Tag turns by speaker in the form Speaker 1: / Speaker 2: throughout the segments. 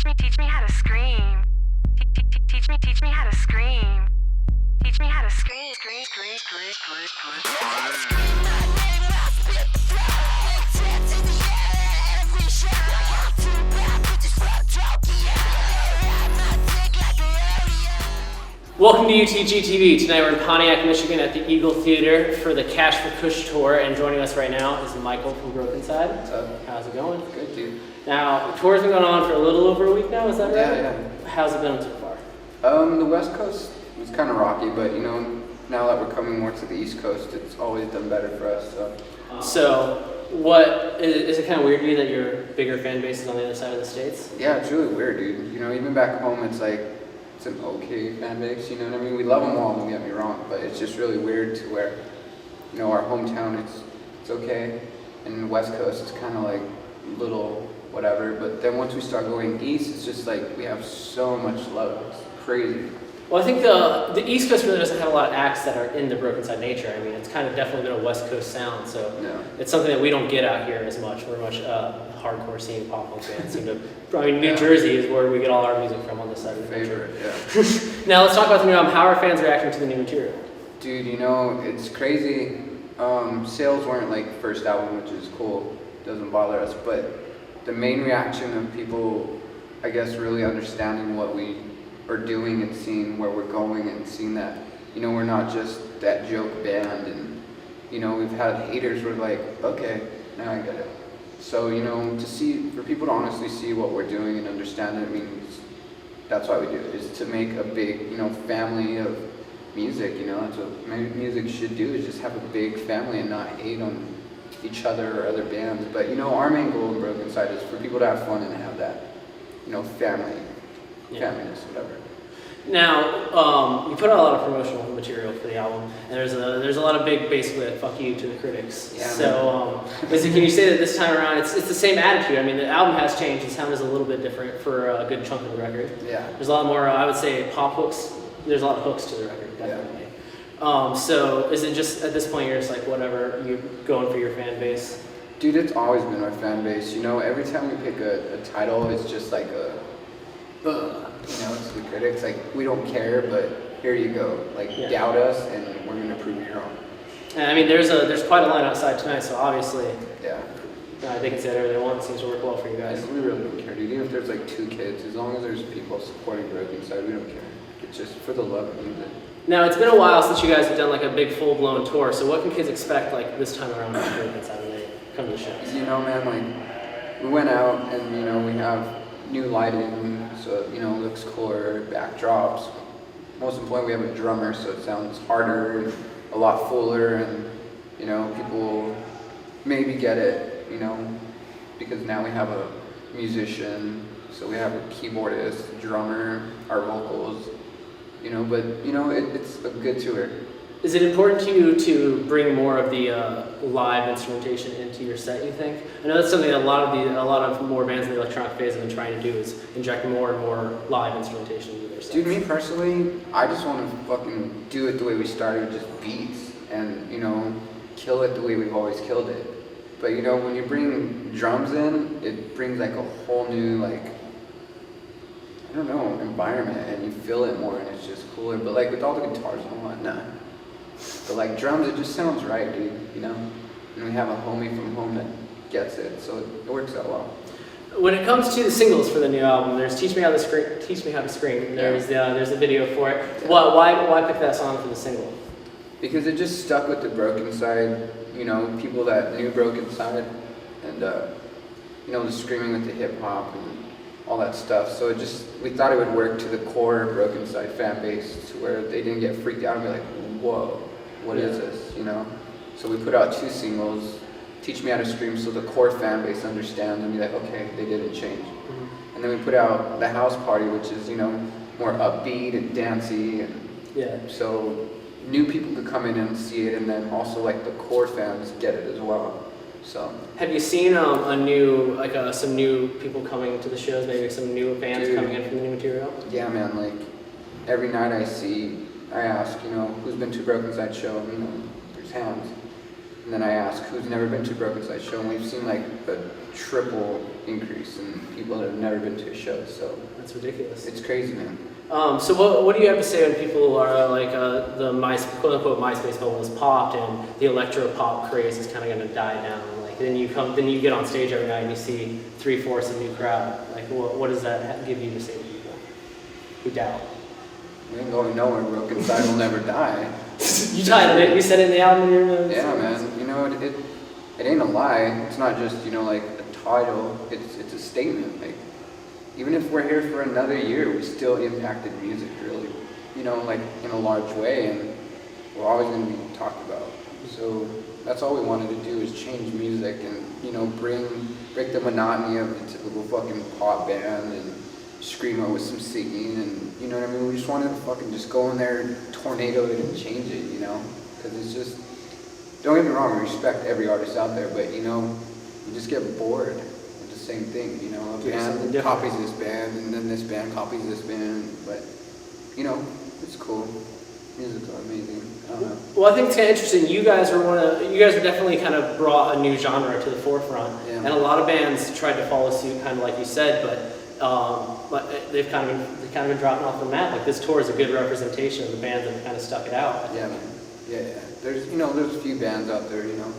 Speaker 1: Teach me how to scream. Teach me how to scream. Teach me how to scream.
Speaker 2: Welcome to UTG TV. Tonight we're in Pontiac, Michigan at the Eagle Theater for the Cash for Kush tour, and joining us right now is MIKL from Brokencyde.
Speaker 3: What's up?
Speaker 2: How's it going?
Speaker 3: Good, dude.
Speaker 2: Now, the tour's been going on for a little over a week now, is that right?
Speaker 3: Yeah.
Speaker 2: How's it been so far?
Speaker 3: The West Coast was kind of rocky, but you know, now that we're coming more to the East Coast, it's always done better for us.
Speaker 2: So, what is it kind of weird to you that your bigger fan base is on the other side of the states?
Speaker 3: Yeah, it's really weird, dude. You know, even back home, it's like it's an okay fan base. You know what I mean? We love them all. Don't get me wrong, but it's just really weird to where, you know, our hometown it's okay, and the West Coast it's kind of like little whatever. But then once we start going east, it's just like we have so much love. It's crazy.
Speaker 2: Well, I think the East Coast really doesn't have a lot of acts that are in the Brokencyde nature. I mean, it's kind of definitely been a West Coast sound, so
Speaker 3: Yeah.
Speaker 2: it's something that we don't get out here as much. We're much hardcore scene, pop punk bands. I mean, New Jersey is where we get all our music from on this side of the country.
Speaker 3: Yeah.
Speaker 2: Now, let's talk about the new album. How are fans reacting to the new material?
Speaker 3: Dude, you know, it's crazy. Sales weren't like first album, which is cool. Doesn't bother us, but the main reaction of people, I guess, really understanding what we are doing and seeing where we're going and seeing that, you know, we're not just that joke band, and you know, we've had haters who are like, okay, now I get it. So, you know, for people to honestly see what we're doing and understand it means that's why we do it, is to make a big, you know, family of music. You know, that's what music should do, is just have a big family and not hate on each other or other bands. But you know, our main goal in Brokencyde is for people to have fun and have that, you know, familiness, whatever.
Speaker 2: Now, you put out a lot of promotional material for the album, and there's a lot of big, basically, like, fuck you to the critics.
Speaker 3: Yeah,
Speaker 2: so, can you say that this time around, it's the same attitude? I mean, the album has changed. The sound is a little bit different for a good chunk of the record.
Speaker 3: Yeah.
Speaker 2: There's a lot more, I would say, pop hooks. There's a lot of hooks to the record, definitely. Yeah. So, is it just, at this point, you're just like, whatever, you're going for your fan base?
Speaker 3: Dude, it's always been our fan base. You know, every time we pick a title, it's just like you know, to the critics, like, we don't care, but here you go. Like, doubt us, and we're gonna prove you wrong.
Speaker 2: And I mean, there's quite a line outside tonight, so obviously,
Speaker 3: yeah,
Speaker 2: they can say whatever they want. It seems to work well for you guys.
Speaker 3: We really don't care, dude. Even if there's like 2 kids, as long as there's people supporting Brokencyde, we don't care. It's just for the love of music.
Speaker 2: Now, it's been a while since you guys have done like a big full-blown tour, so what can kids expect like this time around with Brokencyde when they come to the shows?
Speaker 3: You know, man, like, we went out and, you know, we have new lighting, so, you know, it looks cooler, backdrops. Most importantly, we have a drummer, so it sounds harder and a lot fuller, and, you know, people will maybe get it, you know, because now we have a musician, so we have a keyboardist, drummer, our vocals, you know, but, you know, it's a good tour.
Speaker 2: Is it important to you to bring more of the live instrumentation into your set, you think? I know that's something that a lot of more bands in the electronic phase have been trying to do, is inject more and more live instrumentation into their sets.
Speaker 3: Dude, me personally, I just want to fucking do it the way we started, just beats, and, you know, kill it the way we've always killed it. But, you know, when you bring drums in, it brings like a whole new, like, I don't know, environment, and you feel it more, and it's just cooler. But like with all the guitars and whatnot, but like drums, it just sounds right, dude, you know? And we have a homie from home that gets it, so it works out well.
Speaker 2: When it comes to the singles for the new album, there's Teach Me How to Scream. There's a video for it.
Speaker 3: Yeah.
Speaker 2: Why pick that song for the single?
Speaker 3: Because it just stuck with the Brokencyde, you know, people that knew Brokencyde, and you know, the screaming with the hip hop and all that stuff. So we thought it would work to the core Brokencyde fan base, to where they didn't get freaked out and be like, whoa, what is this, you know? So we put out 2 singles, Teach Me How to Scream, so the core fan base understands and be like, okay, they didn't change. Mm-hmm. And then we put out The House Party, which is, you know, more upbeat and dancey, and so new people could come in and see it, and then also like the core fans get it as well. So,
Speaker 2: have you seen some new people coming to the shows? Maybe some new fans coming in from the new material?
Speaker 3: Yeah, man. Like every night I ask, you know, who's been to a Brokencyde show? And, you know, there's hands. And then I ask who's never been to a Brokencyde show, and we've seen like a triple increase in people that have never been to a show. So
Speaker 2: That's ridiculous.
Speaker 3: it's crazy, man.
Speaker 2: So what do you have to say when people are like the quote unquote MySpace bubble has popped and the electro pop craze is kind of going to die down? Like then you get on stage every night and you see 3/4 of a new crowd. Like what does that give you to say to people who doubt?
Speaker 3: We ain't going nowhere. Brokencyde will never die.
Speaker 2: You titled it. You said it in the album.
Speaker 3: Yeah, man. You know, it ain't a lie. It's not just, you know, like a title. It's a statement. Like, even if we're here for another year, we still impacted music really, you know, like in a large way, and we're always going to be talked about. So that's all we wanted to do is change music and, you know, break the monotony of the typical fucking pop band and screamo with some singing, and you know what I mean. We just wanted to fucking just go in there and tornado it and change it, you know, because it's just, don't get me wrong, we respect every artist out there, but you know, you just get bored with the same thing, you know. A band copies this band, and then this band copies this band, but you know, it's cool. Music's amazing. I don't know.
Speaker 2: Well, I think it's kind of interesting. You guys were definitely kind of brought a new genre to the forefront, and a lot of bands tried to follow suit, kind of like you said, but they've kind of been dropping off the map. Like this tour is a good representation of the bands that have kind of stuck it out.
Speaker 3: Yeah, man. Yeah. There's a few bands out there, you know.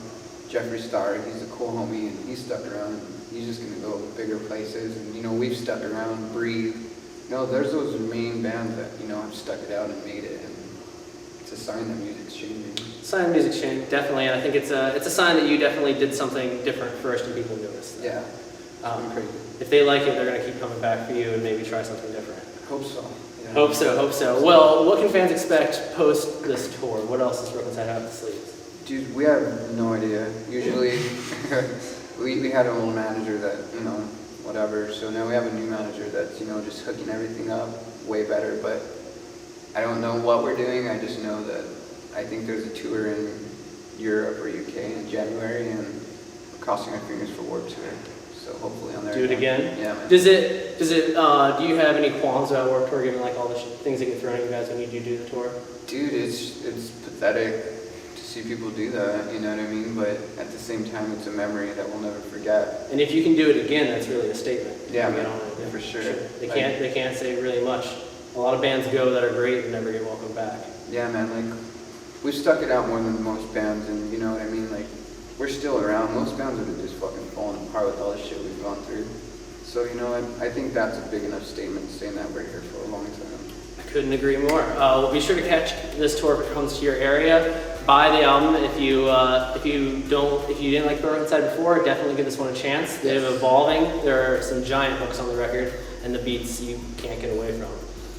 Speaker 3: Jeffree Star, he's a cool homie, and he's stuck around. He's just gonna go bigger places, and you know, we've stuck around. Breathe. You know, there's those main bands that, you know, have stuck it out and made it, and it's a sign that music's changing.
Speaker 2: Sign of music's changing, definitely, and I think it's a sign that you definitely did something different first, and people noticed.
Speaker 3: Yeah. Crazy.
Speaker 2: If they like it, they're going to keep coming back for you and maybe try something different.
Speaker 3: Hope so. Yeah.
Speaker 2: Hope so. Well, what can fans expect post this tour? What else does Brokencyde have up the sleeves?
Speaker 3: Dude, we have no idea. Usually, we had a little manager that, you know, whatever. So now we have a new manager that's, you know, just hooking everything up way better. But I don't know what we're doing. I just know that I think there's a tour in Europe or UK in January, and we're crossing our fingers for Warped Tour. So hopefully on there.
Speaker 2: Do it again?
Speaker 3: Yeah, man.
Speaker 2: Does it, do you have any qualms about Warped Tour, given like all the things that get thrown at you guys when you do the tour?
Speaker 3: Dude, it's pathetic to see people do that, you know what I mean? But at the same time, it's a memory that we'll never forget.
Speaker 2: And if you can do it again, that's really a statement.
Speaker 3: Yeah,
Speaker 2: man.
Speaker 3: yeah, for sure.
Speaker 2: They can't say really much. A lot of bands go that are great and never get welcomed back.
Speaker 3: Yeah, man, like, we've stuck it out more than most bands, and you know what I mean? Like, we're still around. Most bands would have just fucking fallen apart with all the shit we've gone through. So, you know, I think that's a big enough statement saying that we're here for a long time.
Speaker 2: I couldn't agree more. Well, be sure to catch this tour if it comes to your area. Buy the album if you didn't like Brokencyde before. Definitely give this one a chance. They're evolving. There are some giant hooks on the record, and the beats you can't get away from.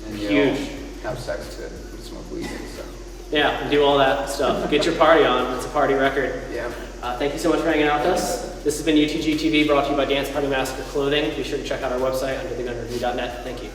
Speaker 3: And
Speaker 2: huge.
Speaker 3: Have sex to it and smoke weed and stuff.
Speaker 2: Yeah, and do all that stuff. Get your party on. It's a party record.
Speaker 3: Yeah.
Speaker 2: Thank you so much for hanging out with us. This has been UTG TV, brought to you by Dance Party Massacre Clothing. Be sure to check out our website, underthegunreview.net. Thank you.